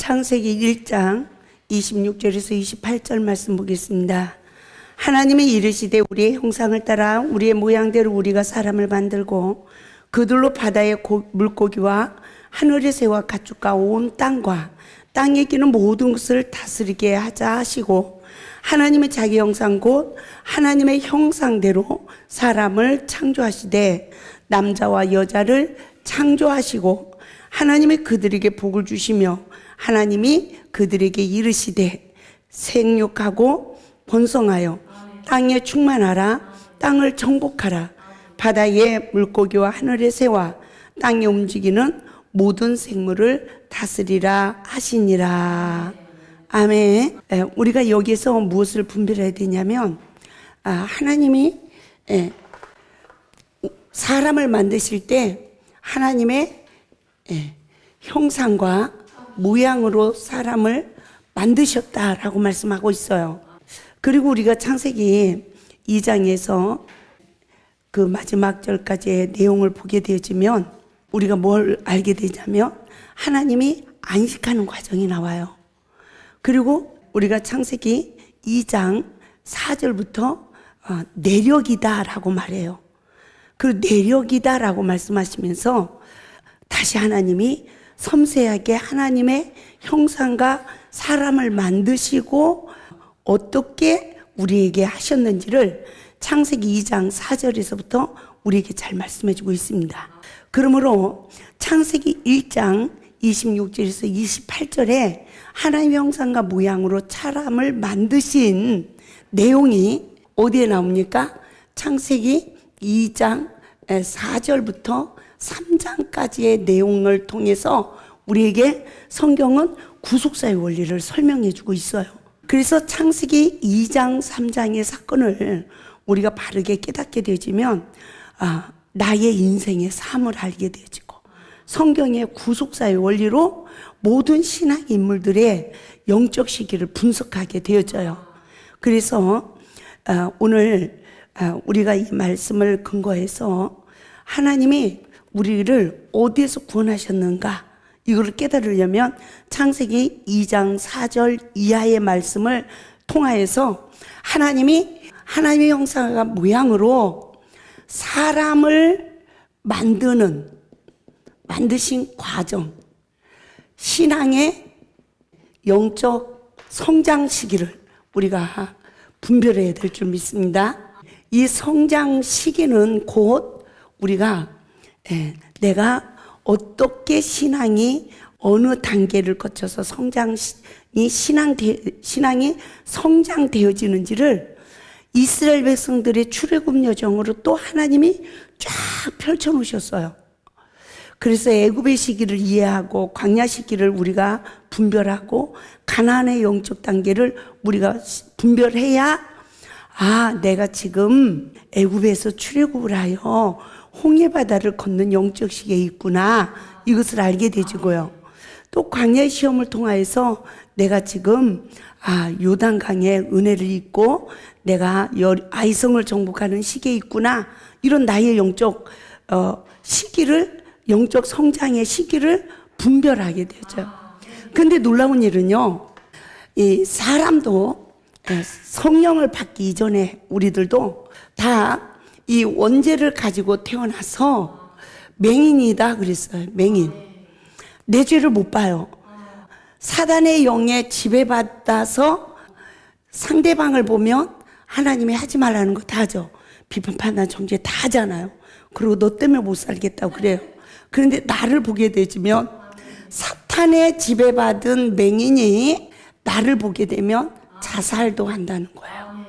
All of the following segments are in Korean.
창세기 1장 26절에서 28절 말씀 보겠습니다. 하나님이 이르시되 우리의 형상을 따라 우리의 모양대로 우리가 사람을 만들고 그들로 바다의 물고기와 하늘의 새와 가축과 온 땅과 땅에 기는 모든 것을 다스리게 하자 하시고, 하나님의 자기 형상 곧 하나님의 형상대로 사람을 창조하시되 남자와 여자를 창조하시고, 하나님이 그들에게 복을 주시며 하나님이 그들에게 이르시되 생육하고 번성하여 땅에 충만하라. 땅을 정복하라. 바다의 물고기와 하늘의 새와 땅에 움직이는 모든 생물을 다스리라 하시니라. 아멘. 우리가 여기서 무엇을 분별해야 되냐면, 하나님이 사람을 만드실 때 하나님의 형상과 모양으로 사람을 만드셨다라고 말씀하고 있어요. 그리고 우리가 창세기 2장에서 그 마지막 절까지의 내용을 보게 되어지면 우리가 뭘 알게 되냐면 하나님이 안식하는 과정이 나와요. 그리고 우리가 창세기 2장 4절부터 내력이다라고 말해요. 그 내력이다라고 말씀하시면서 다시 하나님이 섬세하게 하나님의 형상과 사람을 만드시고 어떻게 우리에게 하셨는지를 창세기 2장 4절에서부터 우리에게 잘 말씀해 주고 있습니다. 그러므로 창세기 1장 26절에서 28절에 하나님의 형상과 모양으로 사람을 만드신 내용이 어디에 나옵니까? 창세기 2장 4절부터 3장까지의 내용을 통해서 우리에게 성경은 구속사의 원리를 설명해 주고 있어요. 그래서 창세기 2장 3장의 사건을 우리가 바르게 깨닫게 되지면 나의 인생의 삶을 알게 되어지고 성경의 구속사의 원리로 모든 신앙 인물들의 영적 시기를 분석하게 되어져요. 그래서 오늘 우리가 이 말씀을 근거해서 하나님이 우리를 어디에서 구원하셨는가 이걸 깨달으려면 창세기 2장 4절 이하의 말씀을 통하여서 하나님이 하나님의 형상과 모양으로 사람을 만드신 과정, 신앙의 영적 성장 시기를 우리가 분별해야 될 줄 믿습니다. 이 성장 시기는 곧 우리가 내가 어떻게 신앙이 어느 단계를 거쳐서 신앙이 성장되어지는지를 이스라엘 백성들의 출애굽 여정으로 또 하나님이 쫙 펼쳐 놓으셨어요. 그래서 애굽의 시기를 이해하고 광야 시기를 우리가 분별하고 가나안의 영적 단계를 우리가 분별해야 내가 지금 애굽에서 출애굽을 하여 홍해 바다를 걷는 영적 시기에 있구나 이것을 알게 되지고요. 또 광야의 시험을 통하여서 내가 지금 요단강에 은혜를 입고 내가 아이성을 정복하는 시기에 있구나 이런 나의 영적 시기를 영적 성장의 시기를 분별하게 되죠. 근데 놀라운 일은요, 이 사람도 성령을 받기 이전에 우리들도 다 이 원죄를 가지고 태어나서 맹인이다 그랬어요. 맹인. 내 죄를 못 봐요. 사단의 영에 지배받아서 상대방을 보면 하나님이 하지 말라는 거 다 하죠. 비판, 판단, 정죄 다 하잖아요. 그리고 너 때문에 못 살겠다고 그래요. 그런데 나를 보게 되면 사탄의 지배받은 맹인이 나를 보게 되면 자살도 한다는 거예요.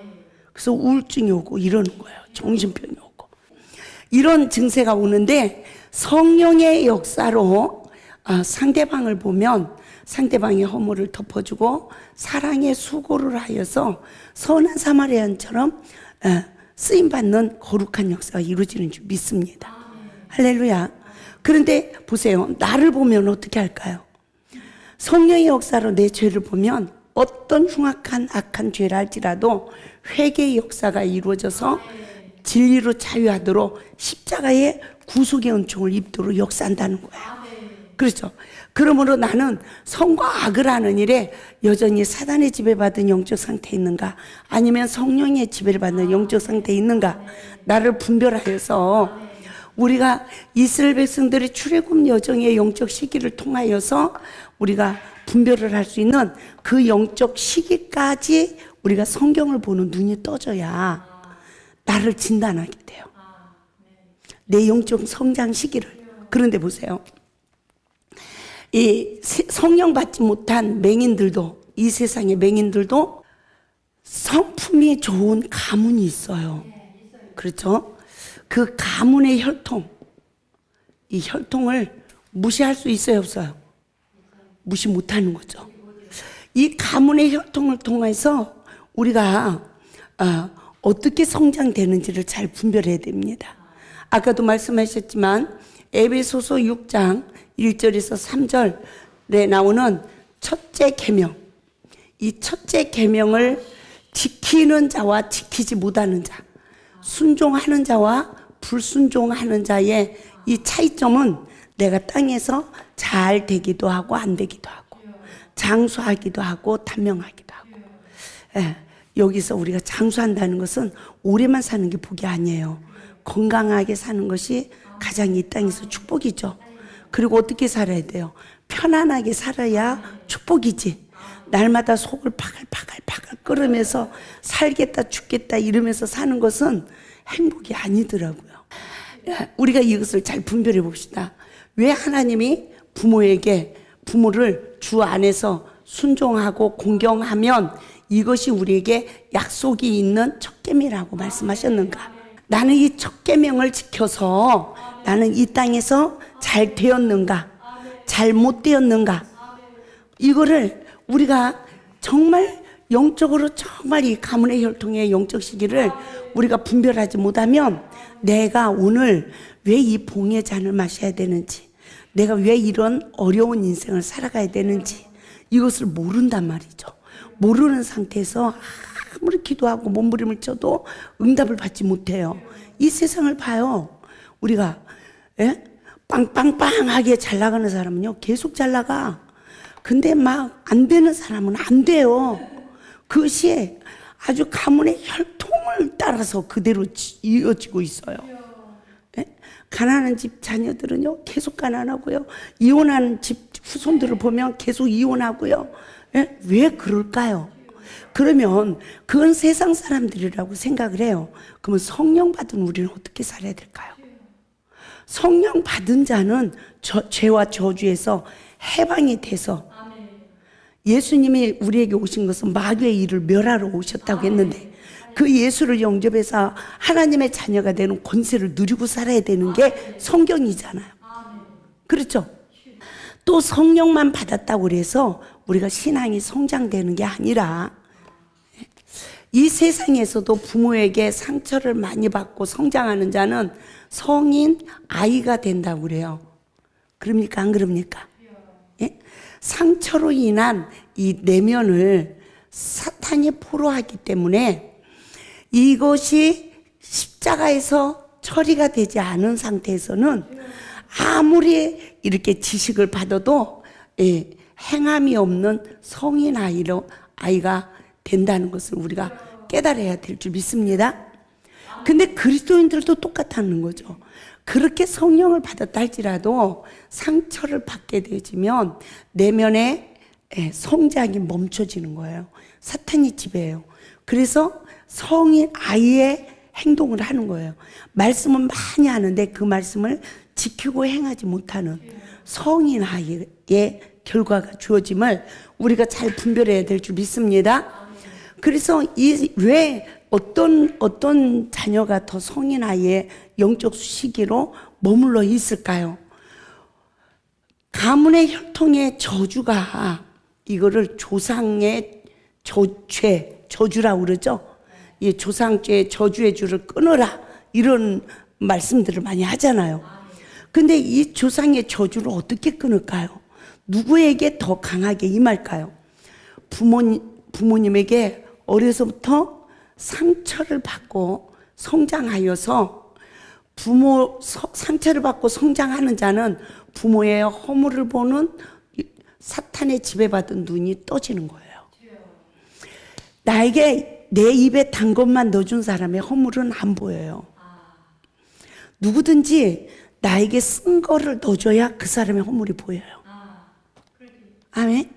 그래서 우울증이 오고 이러는 거예요. 정신병이 오고. 이런 증세가 오는데 성령의 역사로 상대방을 보면 상대방의 허물을 덮어주고 사랑의 수고를 하여서 선한 사마리아인처럼 쓰임받는 거룩한 역사가 이루어지는 줄 믿습니다. 할렐루야. 그런데 보세요. 나를 보면 어떻게 할까요? 성령의 역사로 내 죄를 보면 어떤 흉악한 악한 죄를 할지라도 회개의 역사가 이루어져서 진리로 자유하도록 십자가의 구속의 은총을 입도록 역사한다는 거예요. 그렇죠. 그러므로 나는 선과 악을 하는 일에 여전히 사단의 지배받은 영적 상태에 있는가, 아니면 성령의 지배를 받는 영적 상태에 있는가, 나를 분별하여서 우리가 이스라엘 백성들의 출애굽 여정의 영적 시기를 통하여서 우리가 분별을 할 수 있는 그 영적 시기까지 우리가 성경을 보는 눈이 떠져야 나를 진단하게 돼요. 내 영적 성장 시기를. 그런데 보세요. 이 성령 받지 못한 맹인들도, 이 세상의 맹인들도 성품이 좋은 가문이 있어요. 그렇죠? 그 가문의 혈통, 이 혈통을 무시할 수 있어요, 없어요? 무시 못하는 거죠. 이 가문의 혈통을 통해서 우리가 어떻게 성장되는지를 잘 분별해야 됩니다. 아까도 말씀하셨지만 에베소서 6장 1절에서 3절에 나오는 첫째 계명, 이 첫째 계명을 지키는 자와 지키지 못하는 자, 순종하는 자와 불순종하는 자의 이 차이점은 내가 땅에서 잘 되기도 하고 안 되기도 하고, 장수하기도 하고 단명하기도 하고. 예, 여기서 우리가 장수한다는 것은 오래만 사는 게 복이 아니에요. 건강하게 사는 것이 가장 이 땅에서 축복이죠. 그리고 어떻게 살아야 돼요? 편안하게 살아야 축복이지. 날마다 속을 파갈파갈 끓으면서 살겠다 죽겠다 이러면서 사는 것은 행복이 아니더라고요. 우리가 이것을 잘 분별해 봅시다. 왜 하나님이 부모를 주 안에서 순종하고 공경하면 이것이 우리에게 약속이 있는 첫 계명이라고 말씀하셨는가? 나는 이 첫 계명을 지켜서 나는 이 땅에서 잘 되었는가? 잘 못 되었는가? 이거를 우리가 정말 영적으로 정말 이 가문의 혈통의 영적 시기를 우리가 분별하지 못하면 내가 오늘 왜 이 봉의 잔을 마셔야 되는지, 내가 왜 이런 어려운 인생을 살아가야 되는지 이것을 모른단 말이죠. 모르는 상태에서 아무리 기도하고 몸부림을 쳐도 응답을 받지 못해요. 이 세상을 봐요. 우리가 빵빵빵하게 잘 나가는 사람은요 계속 잘 나가. 근데 막 안 되는 사람은 안 돼요. 그것이 아주 가문의 혈통을 따라서 그대로 이어지고 있어요. 가난한 집 자녀들은요 계속 가난하고요, 이혼하는 집 후손들을 보면 계속 이혼하고요. 왜 그럴까요? 그러면 그건 세상 사람들이라고 생각을 해요. 그러면 성령 받은 우리는 어떻게 살아야 될까요? 성령 받은 자는 죄와 저주에서 해방이 돼서, 예수님이 우리에게 오신 것은 마귀의 일을 멸하러 오셨다고 했는데 그 예수를 영접해서 하나님의 자녀가 되는 권세를 누리고 살아야 되는 게 성경이잖아요. 그렇죠? 또 성령만 받았다고 그래서 우리가 신앙이 성장되는 게 아니라, 이 세상에서도 부모에게 상처를 많이 받고 성장하는 자는 성인 아이가 된다고 그래요. 그럽니까? 안 그럽니까? 예? 상처로 인한 이 내면을 사탄이 포로하기 때문에 이것이 십자가에서 처리가 되지 않은 상태에서는 아무리 이렇게 지식을 받아도 행함이 없는 성인 아이가 된다는 것을 우리가 깨달아야 될 줄 믿습니다. 근데 그리스도인들도 똑같다는 거죠. 그렇게 성령을 받았다 할지라도 상처를 받게 되지면 내면의 성장이 멈춰지는 거예요. 사탄이 지배해요. 그래서 성인 아이의 행동을 하는 거예요. 말씀은 많이 하는데 그 말씀을 지키고 행하지 못하는 성인 아이의 결과가 주어짐을 우리가 잘 분별해야 될 줄 믿습니다. 그래서 왜 어떤 자녀가 더 성인 아이의 영적 시기로 머물러 있을까요? 가문의 혈통의 저주가, 이거를 조상의 저주라고 그러죠. 이 조상죄 저주의 줄을 끊어라, 이런 말씀들을 많이 하잖아요. 근데 이 조상의 저주를 어떻게 끊을까요? 누구에게 더 강하게 임할까요? 부모님에게 어려서부터 상처를 받고 성장하여서, 상처를 받고 성장하는 자는 부모의 허물을 보는 사탄의 지배받은 눈이 떠지는 거예요. 나에게 내 입에 단 것만 넣어준 사람의 허물은 안 보여요. 누구든지 나에게 쓴 거를 넣어줘야 그 사람의 허물이 보여요. 아멘.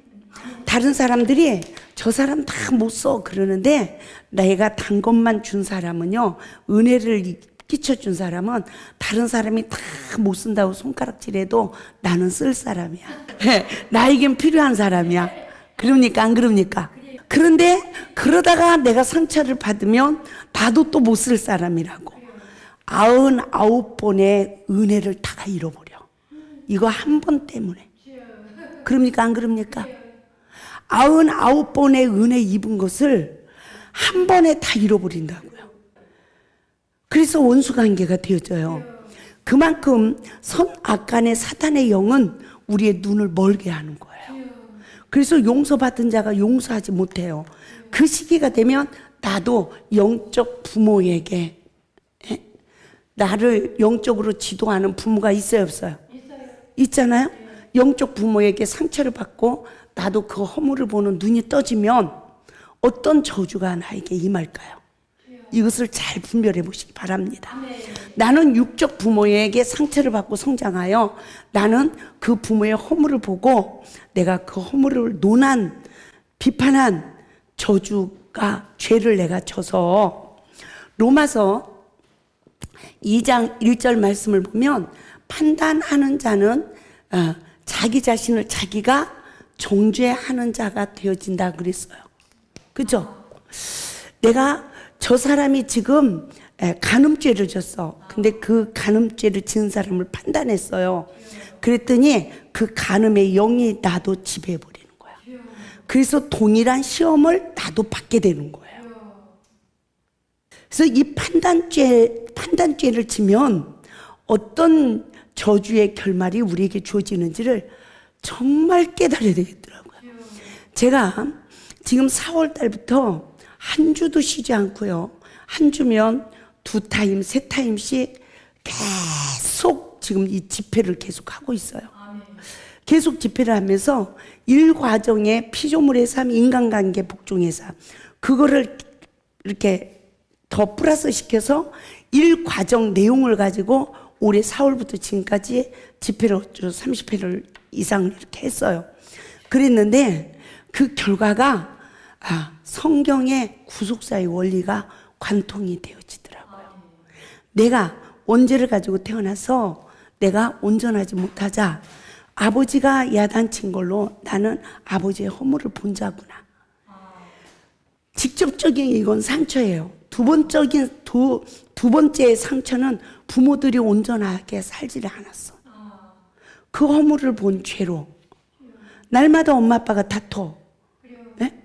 다른 사람들이 저 사람 다 못 써 그러는데 내가 단 것만 준 사람은요, 은혜를 끼쳐준 사람은 다른 사람이 다 못 쓴다고 손가락질해도 나는 쓸 사람이야. 나에겐 필요한 사람이야. 그럽니까 안 그럽니까? 그런데 그러다가 내가 상처를 받으면 나도 또 못 쓸 사람이라고. 99번의 은혜를 다 잃어버려. 이거 한 번 때문에. 그럽니까 안 그럽니까? 99번의 은혜 입은 것을 한 번에 다 잃어버린다고요. 그래서 원수관계가 되어져요. 그만큼 선악간의 사탄의 영은 우리의 눈을 멀게 하는 거예요. 그래서 용서받은 자가 용서하지 못해요. 그 시기가 되면 나도 영적 부모에게, 나를 영적으로 지도하는 부모가 있어요 없어요? 있잖아요. 영적 부모에게 상처를 받고 나도 그 허물을 보는 눈이 떠지면 어떤 저주가 나에게 임할까요? 이것을 잘 분별해 보시기 바랍니다. 나는 육적 부모에게 상처를 받고 성장하여 나는 그 부모의 허물을 보고 내가 그 허물을 논한, 비판한 저주가 죄를 내가 져서, 로마서 2장 1절 말씀을 보면 판단하는 자는 자기 자신을 자기가 정죄하는 자가 되어진다 그랬어요. 그죠? 내가 저 사람이 지금 간음죄를 졌어. 근데 그 간음죄를 지은 사람을 판단했어요. 그랬더니 그 간음의 영이 나도 지배해버리는 거야. 그래서 동일한 시험을 나도 받게 되는 거예요. 그래서 이 판단죄를 지면 어떤 저주의 결말이 우리에게 주어지는지를 정말 깨달아야 되겠더라고요. 제가 지금 4월 달부터 한 주도 쉬지 않고요. 한 주면 2타임, 3타임씩 계속 지금 이 집회를 계속 하고 있어요. 계속 집회를 하면서 일과정의 피조물의 삶, 인간관계 복종의 삶, 그거를 이렇게 더 플러스 시켜서 일과정 내용을 가지고 올해 4월부터 지금까지 집회를 30회를 이상 이렇게 했어요. 그랬는데 그 결과가 성경의 구속사의 원리가 관통이 되어지더라고요. 내가 원죄를 가지고 태어나서 내가 온전하지 못하자 아버지가 야단친 걸로 나는 아버지의 허물을 본 자구나. 직접적인 이건 상처예요. 두 번째의 상처는 부모들이 온전하게 살지를 않았어. 그 허물을 본 죄로 날마다 엄마 아빠가 다퉈. 네?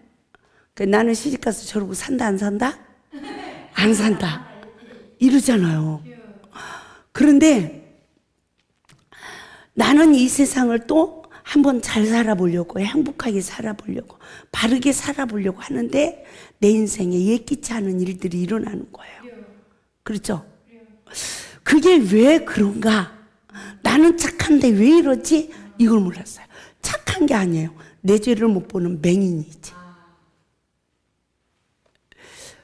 나는 시집가서 저러고 산다 안 산다? 안 산다 이러잖아요. 그런데 나는 이 세상을 또 한번 잘 살아보려고, 행복하게 살아보려고, 바르게 살아보려고 하는데 내 인생에 예기치 않은 일들이 일어나는 거예요. 그렇죠? 그게 왜 그런가? 나는 착한데 왜 이러지? 이걸 몰랐어요. 착한 게 아니에요. 내 죄를 못 보는 맹인이지.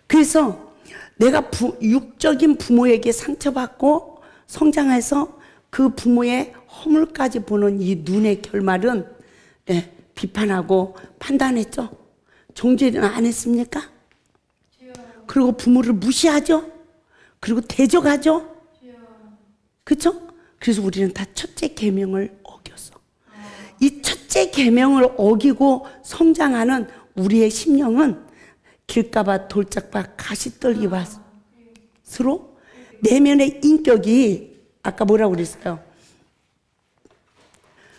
그래서 내가 육적인 부모에게 상처받고 성장해서 그 부모의 허물까지 보는 이 눈의 결말은 비판하고 판단했죠. 정죄는 안 했습니까? 그리고 부모를 무시하죠. 그리고 대적하죠. 그렇죠? 그래서 우리는 다 첫째 계명을 어겼어. 이 첫째 계명을 어기고 성장하는 우리의 심령은 길가밭 돌짝밭 가시떨기밭으로 내면의 인격이 아까 뭐라고 그랬어요?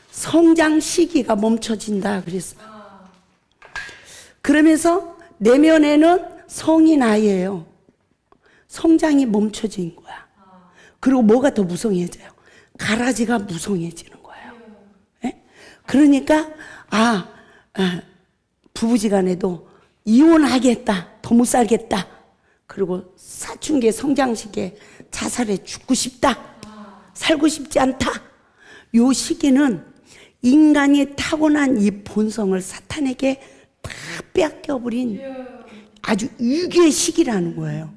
성장 시기가 멈춰진다 그랬어요. 그러면서 내면에는 성이 나이에요. 성장이 멈춰진 거야. 그리고 뭐가 더 무성해져요? 가라지가 무성해지는 거예요. 네? 그러니까 부부지간에도 이혼하겠다, 더 못 살겠다. 그리고 사춘기 성장 시기에 자살해 죽고 싶다, 살고 싶지 않다. 요 시기는 인간이 타고난 이 본성을 사탄에게 다 빼앗겨버린 아주 위기의 시기라는 거예요.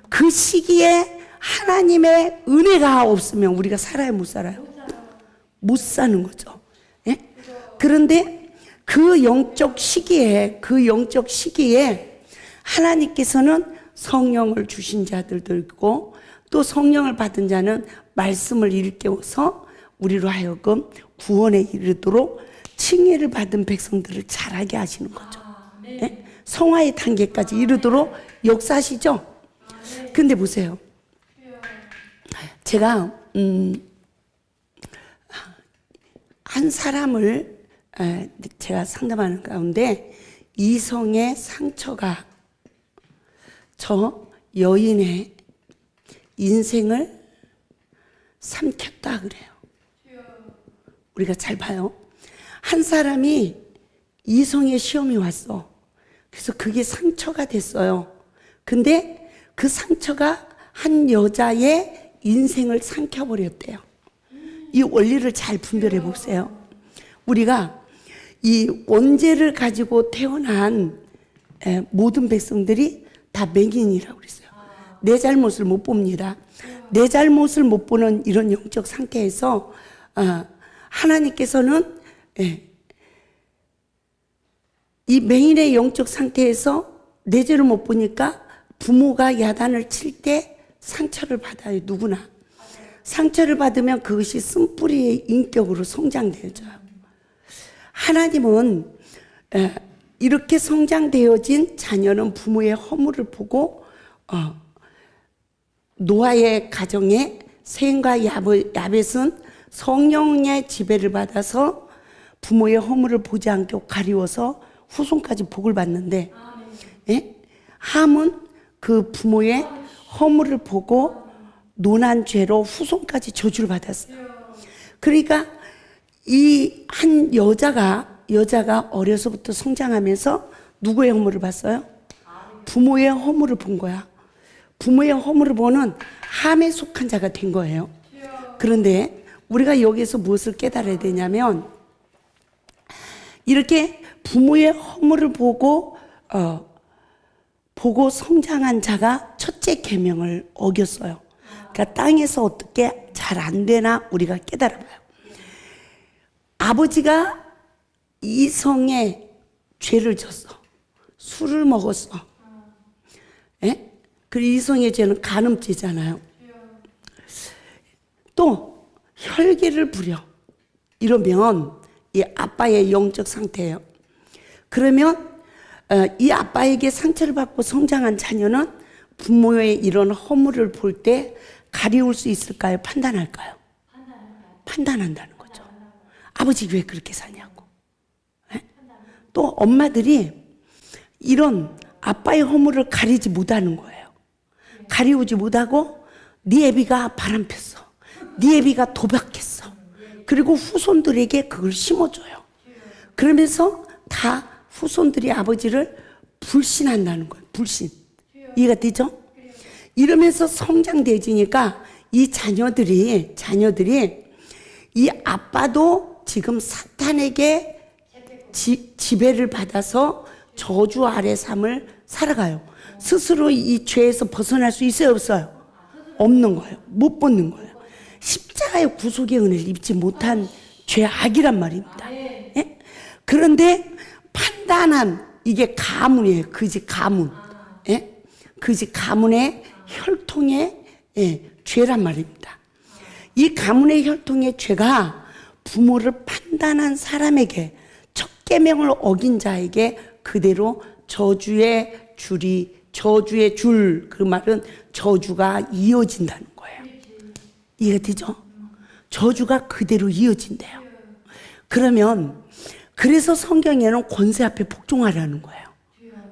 그 시기에 하나님의 은혜가 없으면 우리가 살아요, 못 살아요? 못 사는 거죠. 예? 그런데 그 영적 시기에 하나님께서는 성령을 주신 자들도 있고 또 성령을 받은 자는 말씀을 일깨워서 우리로 하여금 구원에 이르도록 칭의를 받은 백성들을 자라게 하시는 거죠. 예? 성화의 단계까지 이르도록 역사하시죠. 근데 보세요. 제가 한 사람을 제가 상담하는 가운데 이성의 상처가 저 여인의 인생을 삼켰다 그래요. 우리가 잘 봐요. 한 사람이 이성의 시험이 왔어. 그래서 그게 상처가 됐어요. 근데 그 상처가 한 여자의 인생을 삼켜버렸대요. 이 원리를 잘 분별해 보세요. 우리가 이 원죄를 가지고 태어난 모든 백성들이 다 맹인이라고 그랬어요. 내 잘못을 못 봅니다. 내 잘못을 못 보는 이런 영적 상태에서 하나님께서는 이 맹인의 영적 상태에서 내 죄를 못 보니까 부모가 야단을 칠 때 상처를 받아요. 누구나. 상처를 받으면 그것이 쓴뿌리의 인격으로 성장되어져요. 하나님은 이렇게 성장되어진 자녀는 부모의 허물을 보고 노아의 가정에 셈과 야벳은 성령의 지배를 받아서 부모의 허물을 보지 않고 가리워서 후손까지 복을 받는데 함은 그 부모의 허물을 보고 논한 죄로 후손까지 저주를 받았어요. 그러니까 이 한 여자가 어려서부터 성장하면서 누구의 허물을 봤어요? 부모의 허물을 본 거야. 부모의 허물을 보는 함에 속한 자가 된 거예요. 그런데 우리가 여기서 무엇을 깨달아야 되냐면 이렇게 부모의 허물을 보고 성장한 자가 첫째 계명을 어겼어요. 그러니까 땅에서 어떻게 잘 안 되나 우리가 깨달아 봐요. 아버지가 이성에 죄를 졌어. 술을 먹었어. 예? 그리고 이성의 죄는 간음죄잖아요. 또 혈기를 부려. 이러면 이 아빠의 영적 상태예요. 그러면 이 아빠에게 상처를 받고 성장한 자녀는 부모의 이런 허물을 볼 때 가리울 수 있을까요? 판단할까요? 판단한다는 거죠. 아버지 왜 그렇게 사냐고. 네? 또 엄마들이 이런 아빠의 허물을 가리지 못하는 거예요. 가리우지 못하고 네 애비가 바람폈어. 네 애비가 도박했어. 그리고 후손들에게 그걸 심어줘요. 그러면서 다 후손들이 아버지를 불신한다는 거예요. 불신. 이해가 되죠? 이러면서 성장되지니까 이 자녀들이 이 아빠도 지금 사탄에게 지배를 받아서 저주 아래 삶을 살아가요. 스스로 이 죄에서 벗어날 수 있어요, 없어요? 없는 거예요. 못 벗는 거예요. 십자가의 구속의 은혜를 입지 못한 죄악이란 말입니다. 예? 그런데 판단한 이게 가문이에요. 그지 가문. 예? 그지 가문의 혈통의 죄란 말입니다. 이 가문의 혈통의 죄가 부모를 판단한 사람에게 첫 계명을 어긴 자에게 그대로 저주의 줄, 그 말은 저주가 이어진다는 거예요. 이해가 되죠? 저주가 그대로 이어진대요. 그러면 그래서 성경에는 권세 앞에 복종하라는 거예요.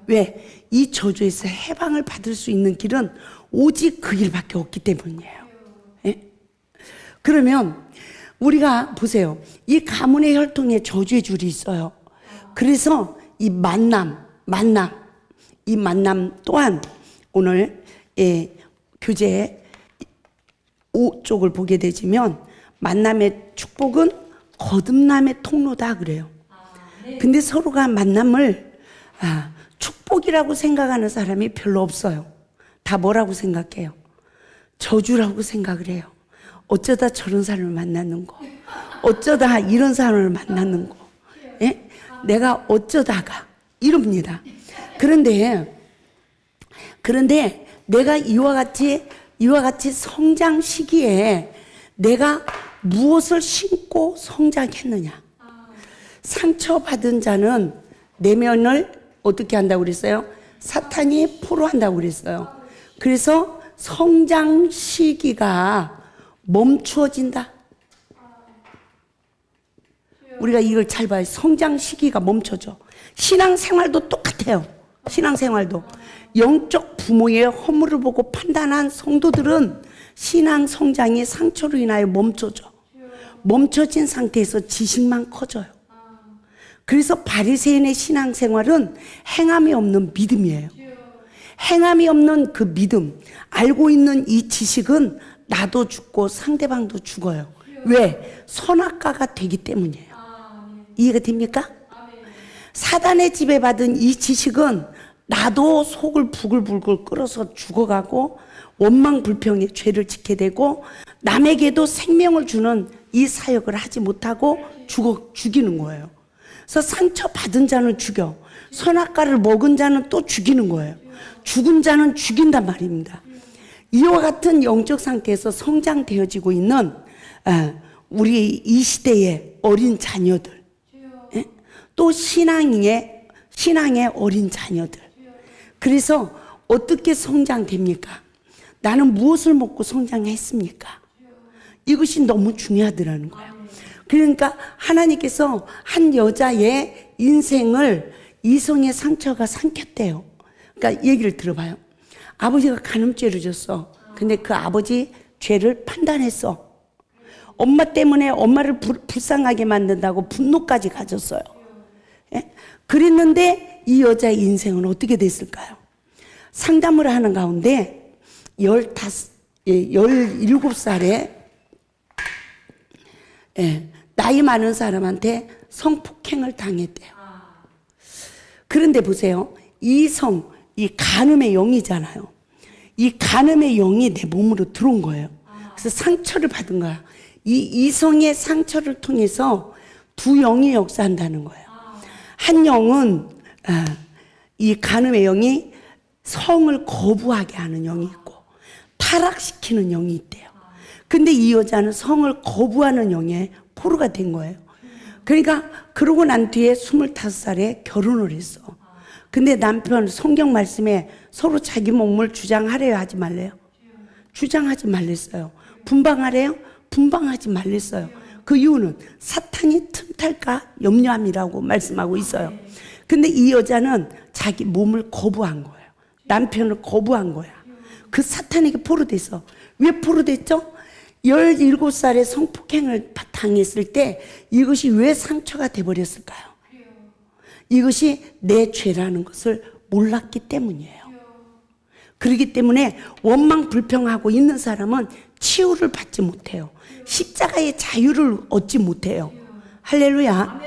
왜? 이 저주에서 해방을 받을 수 있는 길은 오직 그 길밖에 없기 때문이에요. 예? 그러면 우리가 보세요. 이 가문의 혈통에 저주의 줄이 있어요. 그래서 이 만남 또한 오늘 교재 5쪽을 보게 되지면 만남의 축복은 거듭남의 통로다 그래요. 근데 서로가 만남을 축복이라고 생각하는 사람이 별로 없어요. 다 뭐라고 생각해요? 저주라고 생각을 해요. 어쩌다 저런 사람을 만나는 거, 어쩌다 이런 사람을 만나는 거, 예? 내가 어쩌다가 이럽니다. 그런데 내가 이와 같이 성장 시기에 내가 무엇을 신고 성장했느냐? 상처받은 자는 내면을 어떻게 한다고 그랬어요? 사탄이 포로한다고 그랬어요. 그래서 성장 시기가 멈추어진다. 우리가 이걸 잘 봐요. 성장 시기가 멈춰져. 신앙생활도 똑같아요. 신앙생활도. 영적 부모의 허물을 보고 판단한 성도들은 신앙 성장이 상처로 인하여 멈춰져. 멈춰진 상태에서 지식만 커져요. 그래서 바리새인의 신앙생활은 행함이 없는 믿음이에요. 행함이 없는 그 믿음, 알고 있는 이 지식은 나도 죽고 상대방도 죽어요. 왜? 선악과가 되기 때문이에요. 이해가 됩니까? 사단의 지배받은 이 지식은 나도 속을 부글부글 끓어서 죽어가고 원망 불평의 죄를 짓게 되고 남에게도 생명을 주는 이 사역을 하지 못하고 죽이는 거예요. 그래서 상처받은 자는 죽여, 선악과를 먹은 자는 또 죽이는 거예요. 죽은 자는 죽인단 말입니다. 이와 같은 영적 상태에서 성장되어지고 있는 우리 이 시대의 어린 자녀들, 또 신앙의 어린 자녀들. 그래서 어떻게 성장됩니까? 나는 무엇을 먹고 성장했습니까? 이것이 너무 중요하더라는 거예요. 그러니까 하나님께서 한 여자의 인생을 이성의 상처가 삼켰대요. 그러니까 얘기를 들어봐요. 아버지가 간음죄를 졌어. 근데 그 아버지 죄를 판단했어. 엄마 때문에 엄마를 불쌍하게 만든다고 분노까지 가졌어요. 예? 그랬는데 이 여자의 인생은 어떻게 됐을까요? 상담을 하는 가운데 17살에 나이 많은 사람한테 성폭행을 당했대요. 그런데 보세요. 이 간음의 영이잖아요. 이 간음의 영이 내 몸으로 들어온 거예요. 그래서 상처를 받은 거야. 이 이성의 상처를 통해서 두 영이 역사한다는 거예요. 한 영은 이 간음의 영이 성을 거부하게 하는 영이 있고 타락시키는 영이 있대요. 근데 이 여자는 성을 거부하는 영에 포로가 된 거예요. 그러니까 그러고 난 뒤에 25살에 결혼을 했어. 근데 남편 성경 말씀에 서로 자기 몸을 주장하래요, 하지 말래요? 주장하지 말랬어요. 분방하래요? 분방하지 말랬어요. 그 이유는 사탄이 틈탈까 염려함이라고 말씀하고 있어요. 근데 이 여자는 자기 몸을 거부한 거예요. 남편을 거부한 거야. 그 사탄에게 포로됐어. 왜 포로됐죠? 17살에 성폭행을 당했을 때 이것이 왜 상처가 돼버렸을까요? 이것이 내 죄라는 것을 몰랐기 때문이에요. 그렇기 때문에 원망 불평하고 있는 사람은 치유를 받지 못해요. 십자가의 자유를 얻지 못해요. 할렐루야.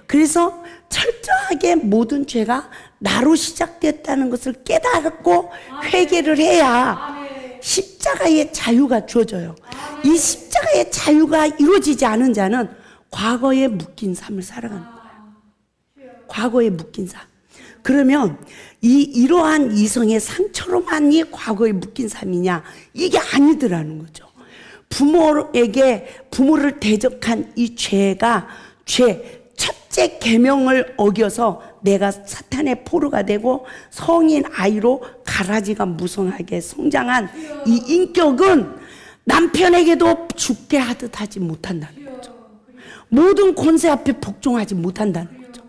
그래서 철저하게 모든 죄가 나로 시작됐다는 것을 깨닫고 회개를 해야 십자가의 자유가 주어져요. 이 십자가의 자유가 이루어지지 않은 자는 과거에 묶인 삶을 살아가는 거예요. 과거에 묶인 삶. 그러면 이러한 이성의 상처로만이 과거에 묶인 삶이냐? 이게 아니더라는 거죠. 부모를 대적한 이 첫째 계명을 어겨서 내가 사탄의 포로가 되고 성인 아이로 가라지가 무성하게 성장한 이 인격은 남편에게도 죽게 하듯 하지 못한다는 거죠. 모든 권세 앞에 복종하지 못한다는 거죠.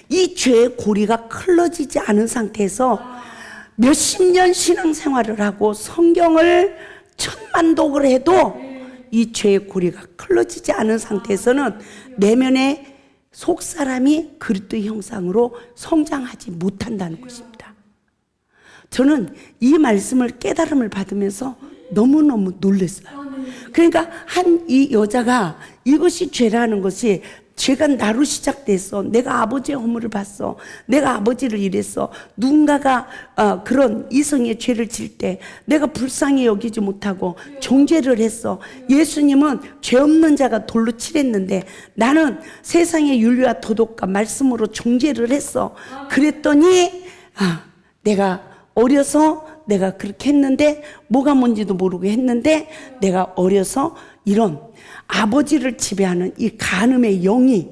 이 죄의 고리가 클러지지 않은 상태에서 몇십 년 신앙생활을 하고 성경을 천만독을 해도 이 죄의 고리가 클러지지 않은 상태에서는 내면의 속사람이 그리스도의 형상으로 성장하지 못한다는 것입니다. 저는 이 말씀을 깨달음을 받으면서 너무너무 놀랐어요. 그러니까 이 여자가 이것이 죄라는 것이 죄가 나로 시작됐어. 내가 아버지의 허물을 봤어. 내가 아버지를 이랬어. 누군가가 그런 이성의 죄를 질 때 내가 불쌍히 여기지 못하고 정죄를 했어. 예수님은 죄 없는 자가 돌로 칠했는데 나는 세상의 윤리와 도덕과 말씀으로 정죄를 했어. 그랬더니 내가 어려서 내가 그렇게 했는데 뭐가 뭔지도 모르고 했는데 내가 어려서 이런 아버지를 지배하는 이 간음의 영이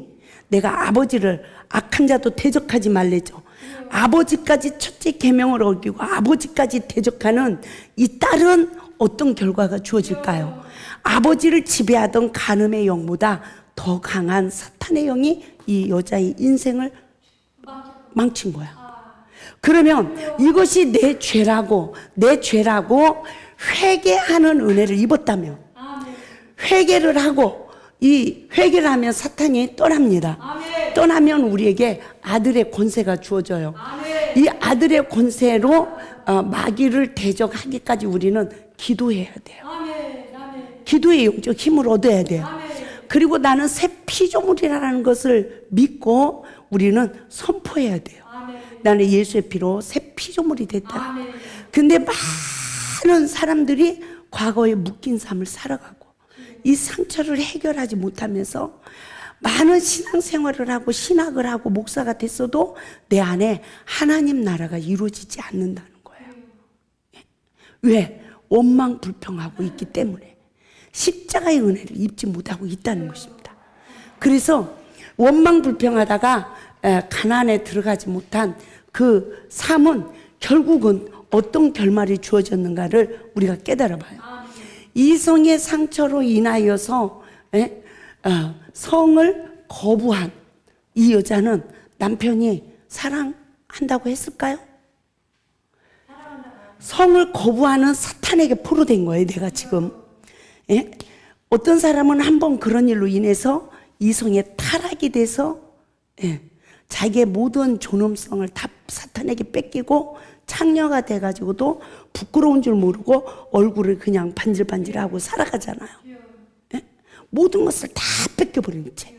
내가 아버지를 악한 자도 대적하지 말래죠. 아버지까지 첫째 계명을 어기고 아버지까지 대적하는 이 딸은 어떤 결과가 주어질까요? 아버지를 지배하던 간음의 영보다 더 강한 사탄의 영이 이 여자의 인생을 망친 거야. 그러면 이것이 내 죄라고 회개하는 은혜를 입었다면 회개를 하고 이 회개를 하면 사탄이 떠납니다. 떠나면 우리에게 아들의 권세가 주어져요. 이 아들의 권세로 마귀를 대적하기까지 우리는 기도해야 돼요. 기도의 영적 힘을 얻어야 돼요. 그리고 나는 새 피조물이라는 것을 믿고 우리는 선포해야 돼요. 나는 예수의 피로 새 피조물이 됐다. 근데 많은 사람들이 과거에 묶인 삶을 살아가고 이 상처를 해결하지 못하면서 많은 신앙생활을 하고 신학을 하고 목사가 됐어도 내 안에 하나님 나라가 이루어지지 않는다는 거예요. 왜? 원망 불평하고 있기 때문에 십자가의 은혜를 입지 못하고 있다는 것입니다. 그래서 원망 불평하다가 가나안에 들어가지 못한 그 삶은 결국은 어떤 결말이 주어졌는가를 우리가 깨달아 봐요. 이성의 상처로 인하여서 성을 거부한 이 여자는 남편이 사랑한다고 했을까요? 성을 거부하는 사탄에게 포로된 거예요, 내가 지금. 어떤 사람은 한번 그런 일로 인해서 이성의 타락이 돼서 자기의 모든 존엄성을 다 사탄에게 뺏기고 창녀가 돼가지고도 부끄러운 줄 모르고 얼굴을 그냥 반질반질하고 살아가잖아요. 모든 것을 다 뺏겨버린 채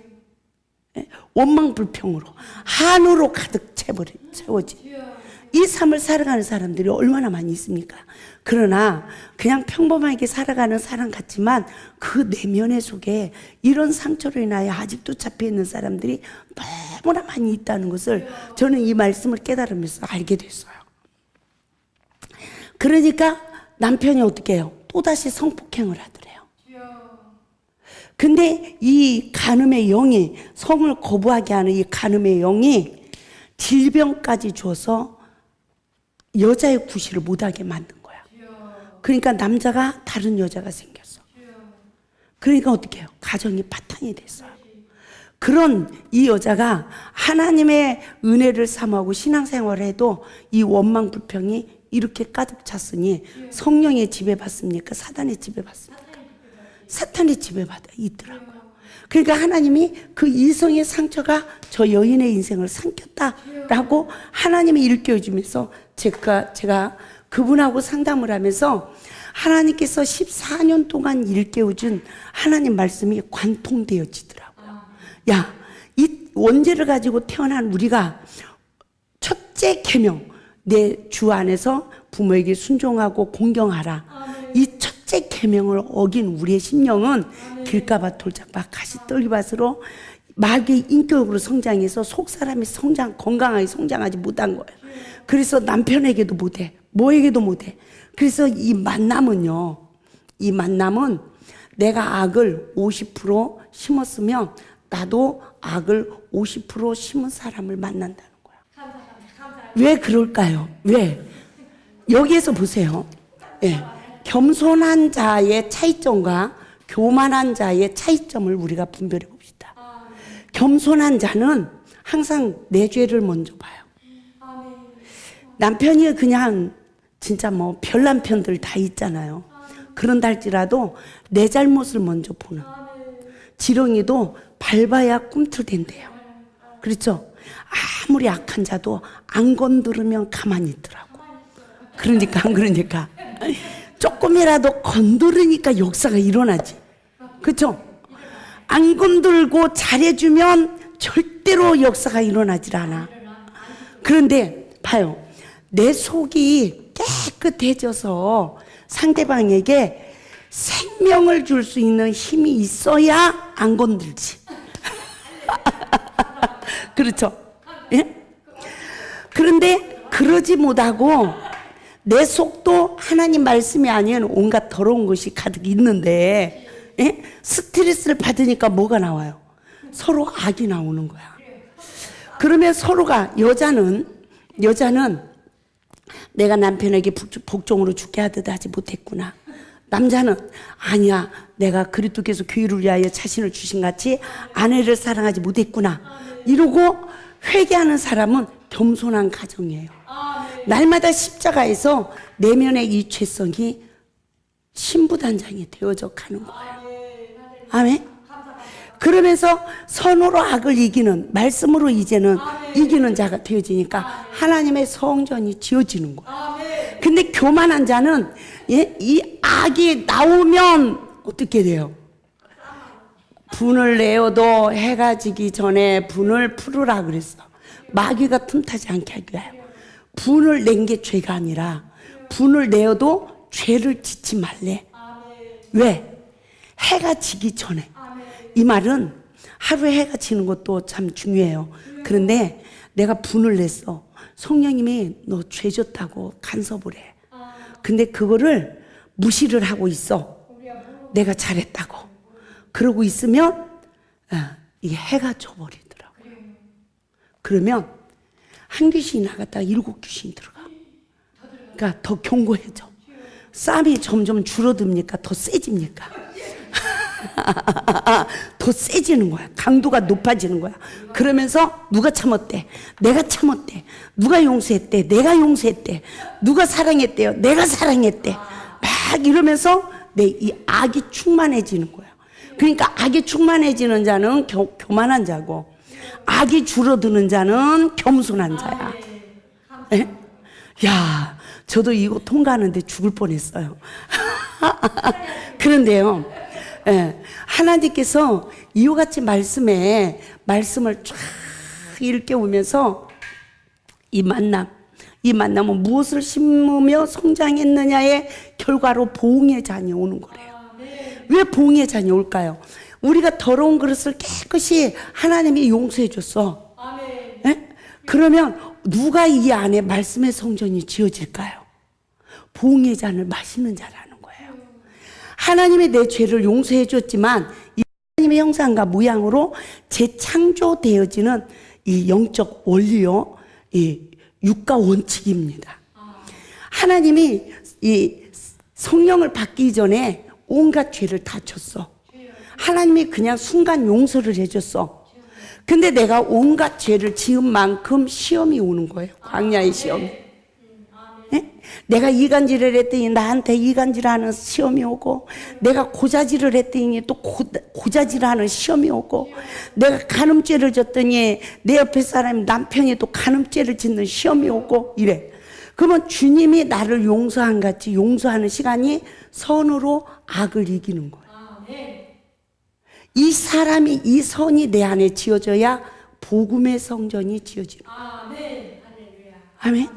원망 불평으로 한으로 가득 채워진 이 삶을 살아가는 사람들이 얼마나 많이 있습니까? 그러나 그냥 평범하게 살아가는 사람 같지만 그 내면의 속에 이런 상처로 인하여 아직도 잡혀있는 사람들이 너무나 많이 있다는 것을 저는 이 말씀을 깨달으면서 알게 됐어요. 그러니까 남편이 어떻게 해요? 또다시 성폭행을 하더래요. 근데 이 간음의 영이, 성을 거부하게 하는 이 간음의 영이 질병까지 줘서 여자의 구실을 못하게 만든 거야. 그러니까 남자가 다른 여자가 생겼어. 그러니까 어떻게 해요? 가정이 바탕이 됐어요. 그런 이 여자가 하나님의 은혜를 삼하고 신앙생활을 해도 이 원망 불평이 이렇게 가득 찼으니 성령의 지배받습니까? 사단의 지배받습니까? 사탄의 지배받아 있더라고요. 그러니까 하나님이 그 이성의 상처가 저 여인의 인생을 삼켰다라고 하나님이 일깨워주면서 제가 그분하고 상담을 하면서 하나님께서 14년 동안 일깨워준 하나님 말씀이 관통되어지더라고요. 야, 이 원죄를 가지고 태어난 우리가 첫째 계명, 내 주 안에서 부모에게 순종하고 공경하라. 이 첫째 계명을 어긴 우리의 심령은 길가밭 돌짝밭 가시떨기밭으로 마귀의 인격으로 성장해서 속 사람이 건강하게 성장하지 못한 거예요. 그래서 남편에게도 못해, 뭐에게도 못해. 그래서 이 만남은 내가 악을 50% 심었으면 나도 악을 50% 심은 사람을 만난다는 거야. 왜 그럴까요? 왜? 여기에서 보세요. 겸손한 자의 차이점과 교만한 자의 차이점을 우리가 분별해 봅시다. 겸손한 자는 항상 내 죄를 먼저 봐요. 남편이 그냥 진짜 뭐 별남편들 다 있잖아요. 그런다 할지라도 내 잘못을 먼저 보는. 지렁이도 밟아야 꿈틀댄대요. 그렇죠? 아무리 악한 자도 안 건드리면 가만히 있더라고. 그러니까 안 그러니까 조금이라도 건드리니까 역사가 일어나지. 그렇죠? 안 건들고 잘해주면 절대로 역사가 일어나질 않아. 그런데 봐요. 내 속이 깨끗해져서 상대방에게 생명을 줄 수 있는 힘이 있어야 안 건들지. 그렇죠? 예? 그런데 그러지 못하고 내 속도 하나님 말씀이 아닌 온갖 더러운 것이 가득 있는데, 예? 스트레스를 받으니까 뭐가 나와요? 서로 악이 나오는 거야. 그러면 서로가, 여자는 내가 남편에게 복종으로 죽게 하듯 하지 못했구나. 남자는 아니야, 내가 그리스도께서 교회를 위하여 자신을 주신 같이 아내를 사랑하지 못했구나. 이러고 회개하는 사람은 겸손한 가정이에요. 날마다 십자가에서 내면의 이 죄성이 신부단장이 되어져 가는 거예요. 아멘. 그러면서 선으로 악을 이기는, 말씀으로 이제는 이기는 자가 되어지니까 하나님의 성전이 지어지는 거예요. 근데 교만한 자는, 예? 이 악이 나오면 어떻게 돼요? 분을 내어도 해가 지기 전에 분을 풀으라 그랬어. 마귀가 틈타지 않게 하기 위하여. 분을 낸 게 죄가 아니라 분을 내어도 죄를 짓지 말래. 왜? 해가 지기 전에. 이 말은 하루에 해가 지는 것도 참 중요해요. 그런데 내가 분을 냈어. 성령님이 너 죄 졌다고 간섭을 해. 근데 그거를 무시를 하고 있어. 내가 잘했다고. 그러고 있으면 이게 해가 져버리더라고. 그러면 한 귀신이 나갔다가 7 귀신이 들어가. 그러니까 더 견고해져. 싸움이 점점 줄어듭니까? 더 세집니까? 더 세지는 거야. 강도가 높아지는 거야. 그러면서 누가 참았대? 내가 참았대. 누가 용서했대? 내가 용서했대. 누가 사랑했대요? 내가 사랑했대. 막 이러면서 내 이 악이 충만해지는 거야. 그러니까 악이 충만해지는 자는 교만한 자고, 악이 줄어드는 자는 겸손한 자야. 에? 야, 저도 이거 통과하는데 죽을 뻔했어요. 그런데요, 예, 하나님께서 이와 같이 말씀을 쫙 일깨우면서 이 만남은 무엇을 심으며 성장했느냐의 결과로 보응의 잔이 오는 거래요. 왜 보응의 잔이 올까요? 우리가 더러운 그릇을 깨끗이 하나님이 용서해 줬어. 예? 그러면 누가 이 안에 말씀의 성전이 지어질까요? 보응의 잔을 마시는 자라는 거예요. 하나님이 내 죄를 용서해 줬지만 이 하나님의 형상과 모양으로 재창조되어지는 이 영적 원리요, 이 육가 원칙입니다. 하나님이 이 성령을 받기 전에 온갖 죄를 다 줬어. 하나님이 그냥 순간 용서를 해줬어. 근데 내가 온갖 죄를 지은 만큼 시험이 오는 거예요. 광야의 시험이. 네? 내가 이간질을 했더니 나한테 이간질하는 시험이 오고, 내가 고자질을 했더니 또 고자질하는 시험이 오고, 내가 간음죄를 졌더니 내 옆에 사람 남편이 또 간음죄를 짓는 시험이 오고 이래. 그러면 주님이 나를 용서한 같이 용서하는 시간이 선으로 악을 이기는 거예요. 이 사람이, 이 선이 내 안에 지어져야 복음의 성전이 지어지는 거예요. 아멘.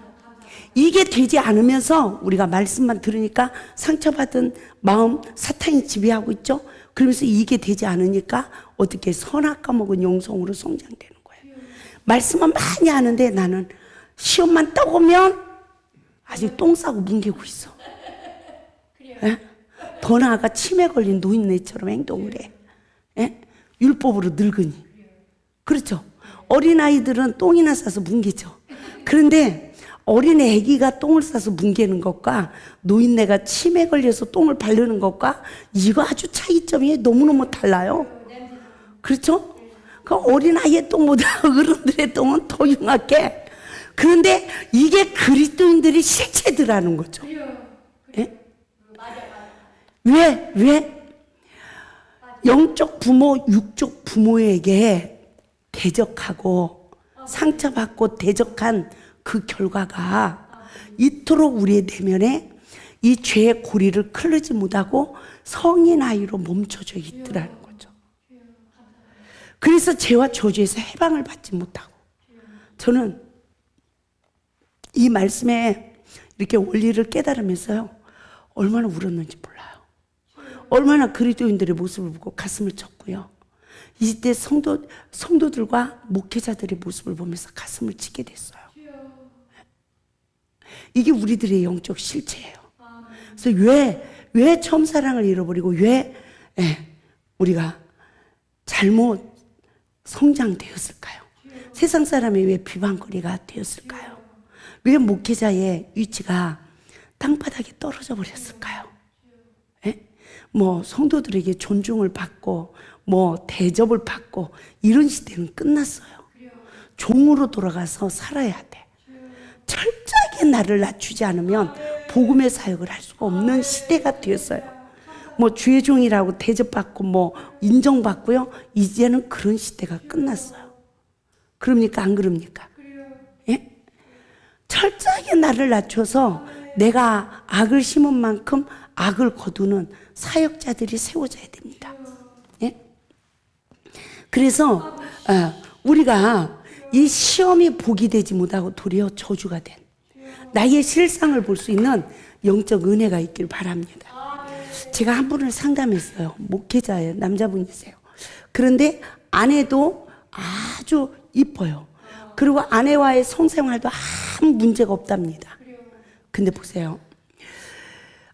이게 되지 않으면서 우리가 말씀만 들으니까 상처받은 마음 사탄이 지배하고 있죠. 그러면서 이게 되지 않으니까 어떻게 선악 까먹은 영성으로 성장되는 거예요. 말씀은 많이 하는데 나는 시험만 떠오면 아직 똥 싸고 뭉개고 있어. 예? 더 나아가 치매 걸린 노인네처럼 행동을 해. 예? 율법으로 늙으니. 그렇죠. 어린아이들은 똥이나 싸서 뭉개죠. 그런데 어린 애기가 똥을 싸서 뭉개는 것과 노인네가 치매 걸려서 똥을 바르는 것과 이거 아주 차이점이 너무너무 달라요. 그렇죠? 그 어린아이의 똥보다 어른들의 똥은 더 흉악해. 그런데 이게 그리스도인들이 실체더라는 거죠. 예? 왜? 영적 부모, 육적 부모에게 대적하고 상처받고 대적한 그 결과가 이토록 우리의 내면에 이 죄의 고리를 클르지 못하고 성인 아이로 멈춰져 있더라는 거죠. 그래서 죄와 저주에서 해방을 받지 못하고, 저는 이 말씀에 이렇게 원리를 깨달으면서요, 얼마나 울었는지 몰라요. 얼마나 그리스도인들의 모습을 보고 가슴을 쳤고요. 이때 성도들과 목회자들의 모습을 보면서 가슴을 치게 됐어요. 이게 우리들의 영적 실체예요. 그래서 왜 처음 사랑을 잃어버리고 왜 우리가 잘못 성장되었을까요? 세상 사람이 왜 비방거리가 되었을까요? 왜 목회자의 위치가 땅바닥에 떨어져 버렸을까요? 뭐 성도들에게 존중을 받고 뭐 대접을 받고 이런 시대는 끝났어요. 종으로 돌아가서 살아야 돼. 철저하게 나를 낮추지 않으면 복음의 사역을 할 수가 없는 시대가 되었어요. 뭐 주의 종이라고 대접받고 뭐 인정받고요. 이제는 그런 시대가 끝났어요. 그럽니까? 안 그럽니까? 예? 철저하게 나를 낮춰서 내가 악을 심은 만큼 악을 거두는 사역자들이 세워져야 됩니다. 예? 그래서 우리가 이 시험이 복이 되지 못하고 도리어 저주가 된 나의 실상을 볼 수 있는 영적 은혜가 있길 바랍니다. 제가 한 분을 상담했어요. 목회자예요. 남자분이세요. 그런데 아내도 아주 이뻐요. 그리고 아내와의 성생활도 아무 문제가 없답니다. 근데 보세요.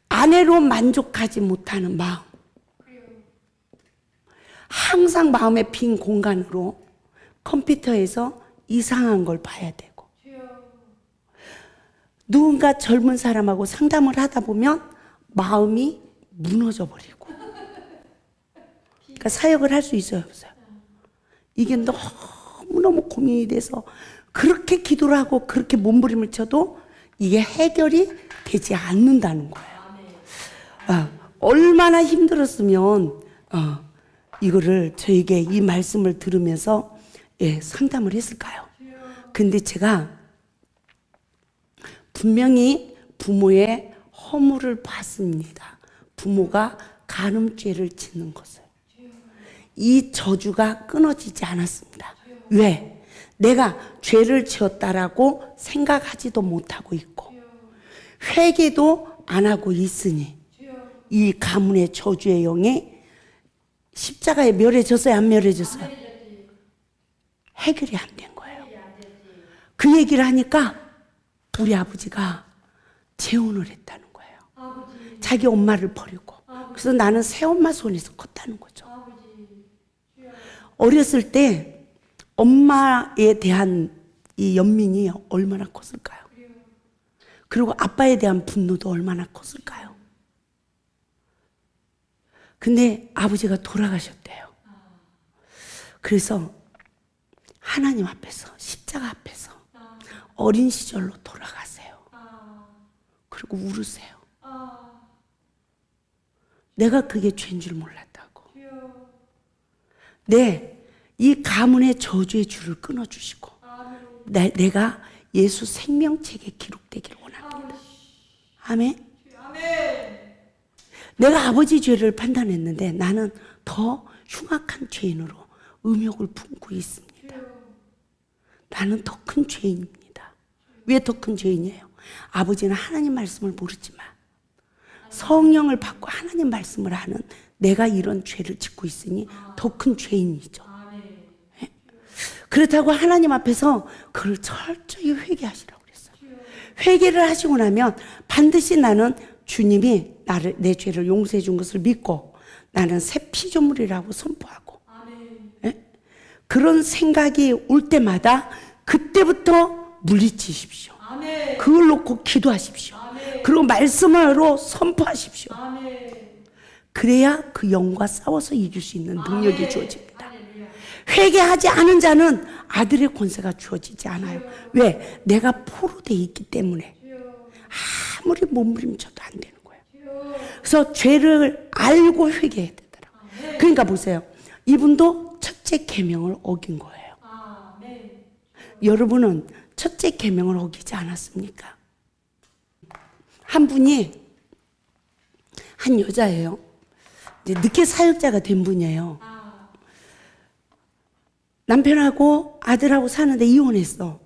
아내로 만족하지 못하는 마음. 항상 마음의 빈 공간으로 컴퓨터에서 이상한 걸 봐야 되고, 누군가 젊은 사람하고 상담을 하다 보면 마음이 무너져 버리고, 그러니까 사역을 할 수 있어요, 없어요? 이게 너무너무 고민이 돼서 그렇게 기도를 하고 그렇게 몸부림을 쳐도 이게 해결이 되지 않는다는 거예요. 얼마나 힘들었으면 이거를 저에게 이 말씀을 들으면서 상담을 했을까요? 근데 제가 분명히 부모의 허물을 봤습니다. 부모가 간음죄를 짓는 것을. 이 저주가 끊어지지 않았습니다. 왜? 내가 죄를 지었다라고 생각하지도 못하고 있고 회개도 안 하고 있으니 이 가문의 저주의 영이 십자가에 멸해졌어요? 안 멸해졌어요? 해결이 안 된 거예요. 그 얘기를 하니까 우리 아버지가 재혼을 했다는 거예요. 자기 엄마를 버리고. 그래서 나는 새엄마 손에서 컸다는 거죠. 어렸을 때 엄마에 대한 이 연민이 얼마나 컸을까요? 그리고 아빠에 대한 분노도 얼마나 컸을까요? 근데 아버지가 돌아가셨대요. 그래서 하나님 앞에서, 십자가 앞에서 어린 시절로 돌아가세요. 그리고 울으세요. 내가 그게 죄인 줄 몰랐다고. 이 가문의 저주의 줄을 끊어주시고 내가 예수 생명책에 기록되기를 원합니다. 아멘. 내가 아버지 죄를 판단했는데 나는 더 흉악한 죄인으로 음욕을 품고 있습니다. 나는 더 큰 죄인입니다. 왜 더 큰 죄인이에요? 아버지는 하나님 말씀을 모르지만 성령을 받고 하나님 말씀을 하는 내가 이런 죄를 짓고 있으니 더 큰 죄인이죠. 그렇다고 하나님 앞에서 그걸 철저히 회개하시라고 그랬어요. 회개를 하시고 나면 반드시 나는 주님이 내 죄를 용서해 준 것을 믿고 나는 새 피조물이라고 선포하고 그런 생각이 올 때마다 그때부터 물리치십시오. 그걸 놓고 기도하십시오. 그리고 말씀으로 선포하십시오. 그래야 그 영과 싸워서 이길 수 있는 능력이 주어집니다. 회개하지 않은 자는 아들의 권세가 주어지지 않아요. 왜? 내가 포로되어 있기 때문에 아무리 몸부림쳐도 안 되는 거예요. 그래서 죄를 알고 회개해야 되더라고요. 그러니까 보세요. 이분도 첫째 계명을 어긴 거예요. 여러분은 첫째 계명을 어기지 않았습니까? 한 분이 한 여자예요. 이제 늦게 사역자가 된 분이에요. 남편하고 아들하고 사는데 이혼했어.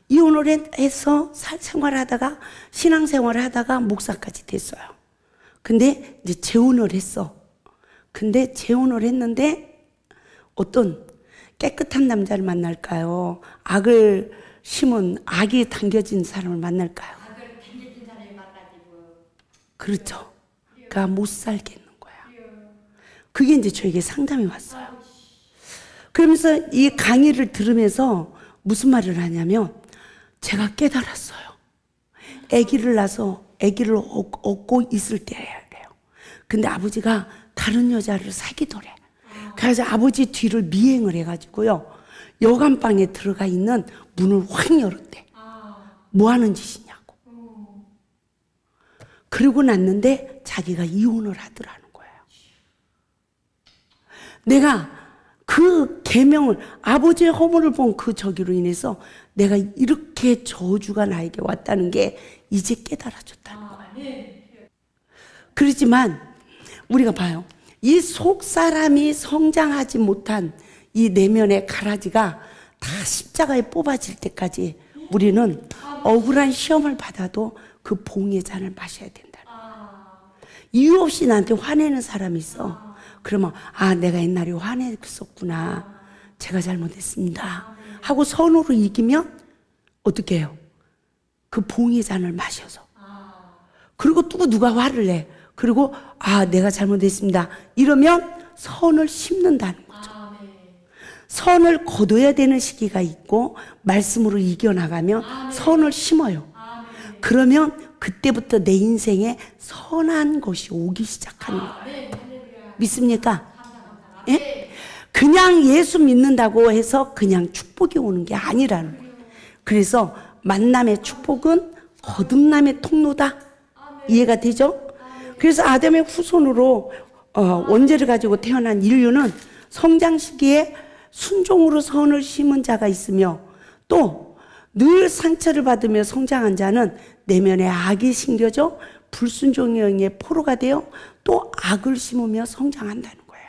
이혼을 해서 생활하다가 신앙생활을 하다가 목사까지 됐어요. 근데 이제 재혼을 했어. 근데 재혼을 했는데 어떤 깨끗한 남자를 만날까요? 악을 심은 악이 담겨진 사람을 만날까요? 악을 당겨진 사람이 만나지고. 그렇죠. 그러니까 못 살겠는 거야. 그게 이제 저에게 상담이 왔어요. 그러면서 이 강의를 들으면서 무슨 말을 하냐면 제가 깨달았어요. 아기를 낳아서 아기를 얻고 있을 때래요. 근데 아버지가 다른 여자를 사귀더래. 그래서 아버지 뒤를 미행을 해가지고요. 여간방에 들어가 있는 문을 확 열었대. 뭐 하는 짓이냐고. 그러고 났는데 자기가 이혼을 하더라는 거예요. 내가 그 계명을 아버지의 허물을 본 그 저기로 인해서 내가 이렇게 저주가 나에게 왔다는 게 이제 깨달아졌다는 거예요. 그렇지만 우리가 봐요. 이 속 사람이 성장하지 못한 이 내면의 가라지가 다 십자가에 뽑아질 때까지 우리는 억울한 시험을 받아도 그 봉의 잔을 마셔야 된다. 이유 없이 나한테 화내는 사람이 있어. 그러면 내가 옛날에 화냈었구나. 제가 잘못했습니다. 하고 선으로 이기면 어떻게 해요? 그 봉의 잔을 마셔서. 그리고 또 누가 화를 내. 그리고 내가 잘못했습니다. 이러면 선을 심는다는 거죠. 선을 거둬야 되는 시기가 있고 말씀으로 이겨나가면 선을 심어요. 그러면 그때부터 내 인생에 선한 것이 오기 시작하는 거예요. 믿습니까? 예? 그냥 예수 믿는다고 해서 그냥 축복이 오는 게 아니라는 거예요. 그래서 만남의 축복은 거듭남의 통로다. 이해가 되죠? 그래서 아담의 후손으로 원죄를 가지고 태어난 인류는 성장 시기에 순종으로 선을 심은 자가 있으며 또 늘 상처를 받으며 성장한 자는 내면에 악이 심겨져 불순종의 영의 포로가 되어 또 악을 심으며 성장한다는 거예요.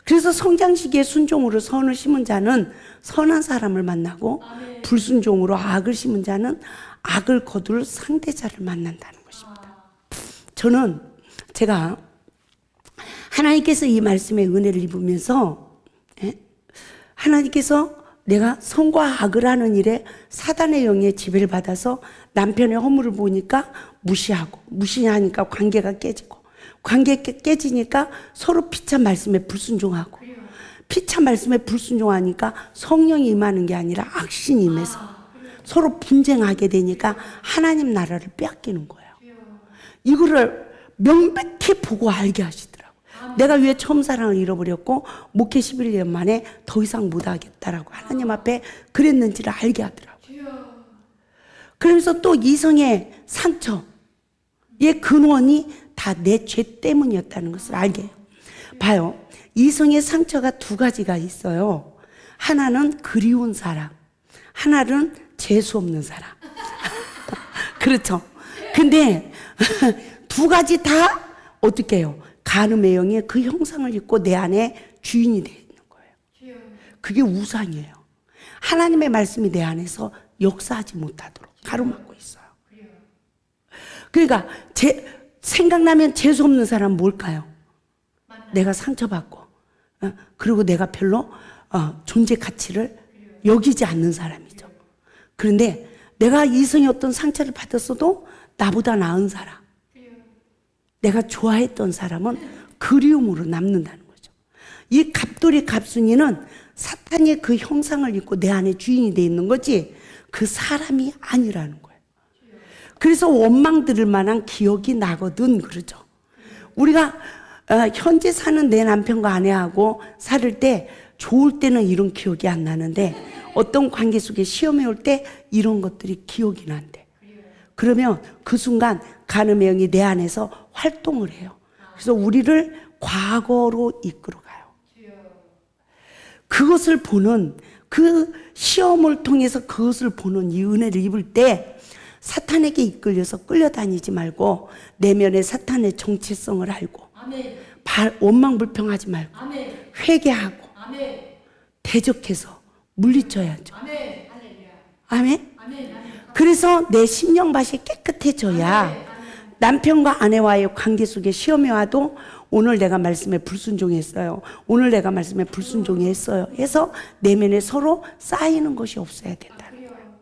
그래서 성장 시기에 순종으로 선을 심은 자는 선한 사람을 만나고 불순종으로 악을 심은 자는 악을 거둘 상대자를 만난다는 것입니다. 저는 제가 하나님께서 이 말씀의 은혜를 입으면서 하나님께서 내가 선과 악을 하는 일에 사단의 영의 지배를 받아서 남편의 허물을 보니까 무시하니까 관계가 깨지고 관계가 깨지니까 서로 피차 말씀에 불순종하고 피차 말씀에 불순종하니까 성령이 임하는 게 아니라 악신이 임해서 서로 분쟁하게 되니까 하나님 나라를 빼앗기는 거예요. 이거를 명백히 보고 알게 하시더라고요. 내가 왜 처음 사랑을 잃어버렸고 목회 11년 만에 더 이상 못하겠다라고 하나님 앞에 그랬는지를 알게 하더라고요. 그러면서 또 이성의 상처의 근원이 다 내 죄 때문이었다는 것을 알게 해요. 봐요. 이성의 상처가 두 가지가 있어요. 하나는 그리운 사람, 하나는 재수 없는 사람. 그렇죠. 근데 두 가지 다 어떻게 해요? 간음의 영의 그 형상을 입고 내 안에 주인이 되어 있는 거예요. 그게 우상이에요. 하나님의 말씀이 내 안에서 역사하지 못하도록 가로막고 있어요. 그러니까 생각나면 재수 없는 사람은 뭘까요? 내가 상처받고 그리고 내가 별로 존재 가치를 여기지 않는 사람이죠. 그런데 내가 이성의 어떤 상처를 받았어도 나보다 나은 사람, 내가 좋아했던 사람은 그리움으로 남는다는 거죠. 이 갑돌이 갑순이는 사탄의 그 형상을 입고 내 안에 주인이 되어 있는 거지 그 사람이 아니라는 거예요. 그래서 원망 들을 만한 기억이 나거든 그러죠. 우리가 현재 사는 내 남편과 아내하고 살을 때 좋을 때는 이런 기억이 안 나는데 어떤 관계 속에 시험이 올 때 이런 것들이 기억이 난대. 그러면 그 순간 간음의 영이 내 안에서 활동을 해요. 그래서 우리를 과거로 이끌어가요. 그것을 보는 그 시험을 통해서 그것을 보는 이 은혜를 입을 때 사탄에게 이끌려서 끌려다니지 말고 내면의 사탄의 정체성을 알고 아멘. 원망불평하지 말고 아멘. 회개하고 아멘. 대적해서 물리쳐야죠. 아멘. 할렐루야. 아멘. 아멘. 아멘. 그래서 내 심령밭이 깨끗해져야 남편과 아내와의 관계 속에 시험이 와도 오늘 내가 말씀에 불순종했어요. 오늘 내가 말씀에 불순종했어요. 해서 내면에 서로 쌓이는 것이 없어야 된다는 거예요.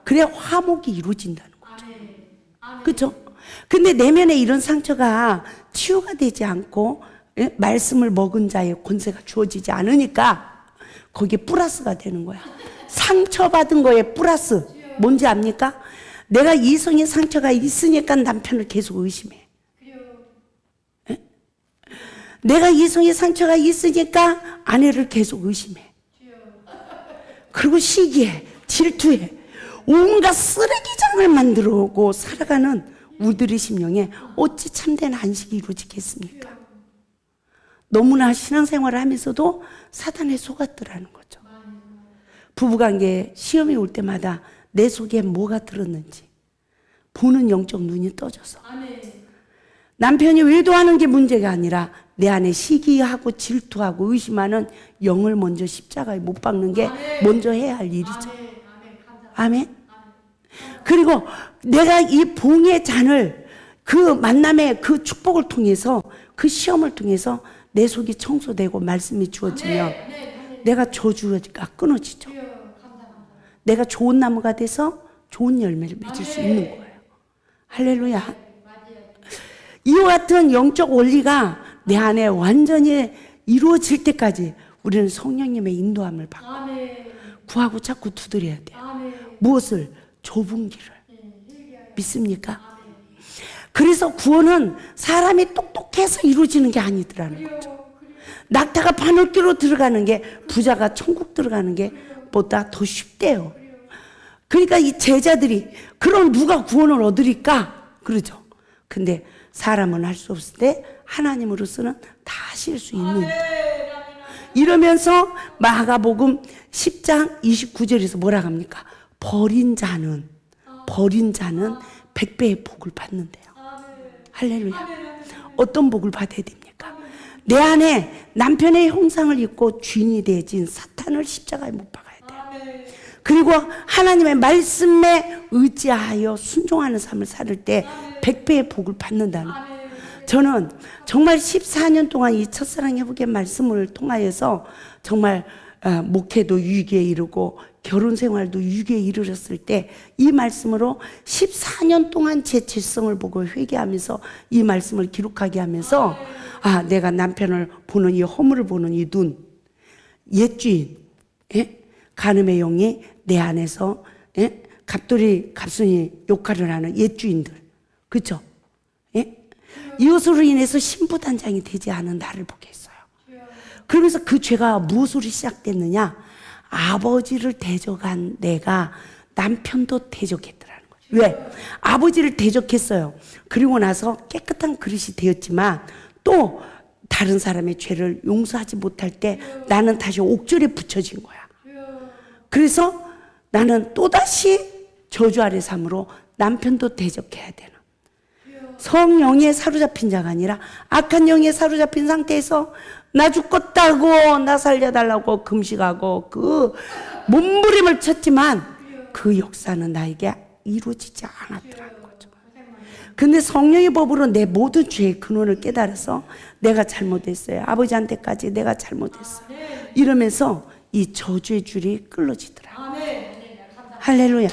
그래야 화목이 이루어진다는 거죠. 그렇죠? 근데 내면에 이런 상처가 치유가 되지 않고 말씀을 먹은 자의 권세가 주어지지 않으니까 거기에 플러스가 되는 거야. 상처받은 거에 플러스. 뭔지 압니까? 내가 이성의 상처가 있으니까 남편을 계속 의심해. 에? 내가 이성의 상처가 있으니까 아내를 계속 의심해. 그리고 시기해, 질투해. 온갖 쓰레기장을 만들어 오고 살아가는 우리들의 심령에 어찌 참된 안식이 이루어지겠습니까? 너무나 신앙생활을 하면서도 사단에 속았더라는 거죠. 부부관계에 시험이 올 때마다 내 속에 뭐가 들었는지 보는 영적 눈이 떠져서 남편이 외도하는 게 문제가 아니라 내 안에 시기하고 질투하고 의심하는 영을 먼저 십자가에 못 박는 게 먼저 해야 할 일이죠. 아멘. 그리고 내가 이 봉의 잔을 그 만남의 그 축복을 통해서 그 시험을 통해서 내 속이 청소되고 말씀이 주어지면 내가 저주가 끊어지죠. 내가 좋은 나무가 돼서 좋은 열매를 맺을 수 있는 거예요. 할렐루야. 이와 같은 영적 원리가 내 안에 완전히 이루어질 때까지 우리는 성령님의 인도함을 받고 구하고 자꾸 두드려야 돼요. 무엇을? 좁은 길을. 믿습니까? 그래서 구원은 사람이 똑똑해서 이루어지는 게 아니더라는 거죠. 낙타가 바늘귀로 들어가는 게 부자가 천국 들어가는 게 보다 더 쉽대요. 그러니까 이 제자들이 그럼 누가 구원을 얻으리까? 그러죠. 근데 사람은 할 수 없을 때 하나님으로서는 다 하실 수 있는. 이러면서 마가복음 10장 29절에서 뭐라 합니까? 버린 자는 100배의 복을 받는데요. 할렐루야. 어떤 복을 받아야 됩니까? 내 안에 남편의 형상을 입고 주인이 되어진 사탄을 십자가에 못 박아야 돼요. 그리고 하나님의 말씀에 의지하여 순종하는 삶을 살 때 100배의 복을 받는다는 거예요. 저는 정말 14년 동안 이 첫사랑 회복의 말씀을 통하여서 정말 목회도 유익에 이르고 결혼 생활도 유익에 이르렀을 때 이 말씀으로 14년 동안 제 질성을 보고 회개하면서 이 말씀을 기록하게 하면서 내가 남편을 보는 이 허물을 보는 이 눈, 옛주인, 간음의 영이 내 안에서 갑돌이 갑순이 역할을 하는 옛주인들, 그렇죠? 이것으로 인해서 신부단장이 되지 않은 나를 보게 했어요. 그러면서 그 죄가 무엇으로 시작됐느냐? 아버지를 대적한 내가 남편도 대적했더라는 거죠. 왜? 아버지를 대적했어요. 그리고 나서 깨끗한 그릇이 되었지만 또 다른 사람의 죄를 용서하지 못할 때 나는 다시 옥절에 붙여진 거야. 그래서 나는 또다시 저주 아래 삶으로 남편도 대적해야 되는, 성령에 사로잡힌 자가 아니라 악한 영에 사로잡힌 상태에서 나 죽겠다고 나 살려달라고 금식하고 그 몸부림을 쳤지만 그 역사는 나에게 이루어지지 않았더라는 거죠. 근데 성령의 법으로 내 모든 죄의 근원을 깨달아서 내가 잘못했어요. 아버지한테까지 내가 잘못했어요. 이러면서 이 저주의 줄이 끌어지더라고요. 할렐루야.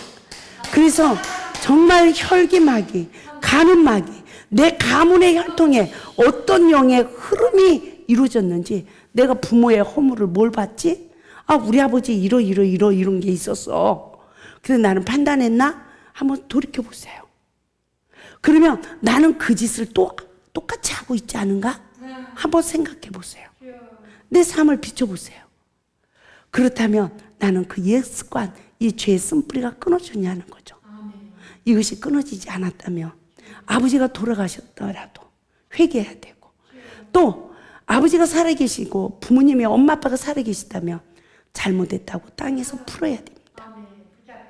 그래서 정말 혈기마귀, 가문마귀, 내 가문의 혈통에 어떤 영의 흐름이 이루어졌는지, 내가 부모의 허물을 뭘 봤지? 우리 아버지 이런 게 있었어. 그래서 나는 판단했나? 한번 돌이켜보세요. 그러면 나는 그 짓을 또 똑같이 하고 있지 않은가? 한번 생각해보세요. 내 삶을 비춰보세요. 그렇다면 나는 그 옛 습관, 이 죄의 쓴뿌리가 끊어졌냐는 거죠. 이것이 끊어지지 않았다면 아버지가 돌아가셨더라도 회개해야 되고, 또 아버지가 살아계시고 부모님의 엄마 아빠가 살아계시다면 잘못했다고 땅에서 풀어야 됩니다.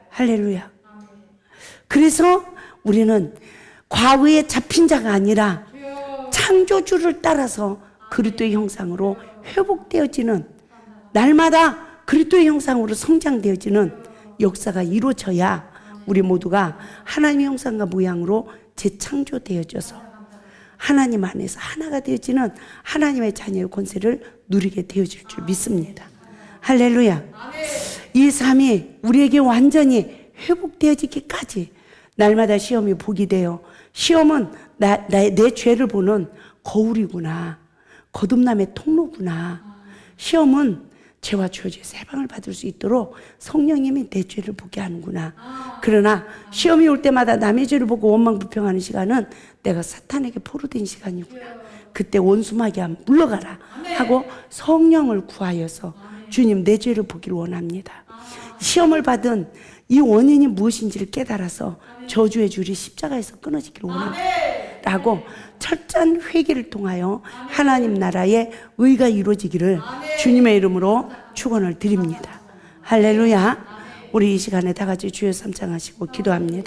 할렐루야. 그래서 우리는 과거에 잡힌 자가 아니라 창조주를 따라서 그리스도의 형상으로 회복되어지는, 날마다 그리스도의 형상으로 성장되어지는 역사가 이루어져야 우리 모두가 하나님의 형상과 모양으로 재창조되어져서 하나님 안에서 하나가 되어지는 하나님의 자녀의 권세를 누리게 되어질 줄 믿습니다. 할렐루야. 이 삶이 우리에게 완전히 회복되어지기까지 날마다 시험이 보게 돼요. 시험은 내 죄를 보는 거울이구나, 거듭남의 통로구나. 시험은 죄와 죄에서 해방을 받을 수 있도록 성령님이 내 죄를 보게 하는구나. 그러나 시험이 올 때마다 남의 죄를 보고 원망불평하는 시간은 내가 사탄에게 포로된 시간이구나. 그때 원수마귀야 물러가라 하고 성령을 구하여서 주님 내 죄를 보기를 원합니다. 시험을 받은 이 원인이 무엇인지를 깨달아서 저주의 줄이 십자가에서 끊어지기를 원합니다 라고 철저한 회개를 통하여 하나님 나라의 의가 이루어지기를 주님의 이름으로 축원을 드립니다. 할렐루야. 우리 이 시간에 다 같이 주여 삼창하시고 기도합니다.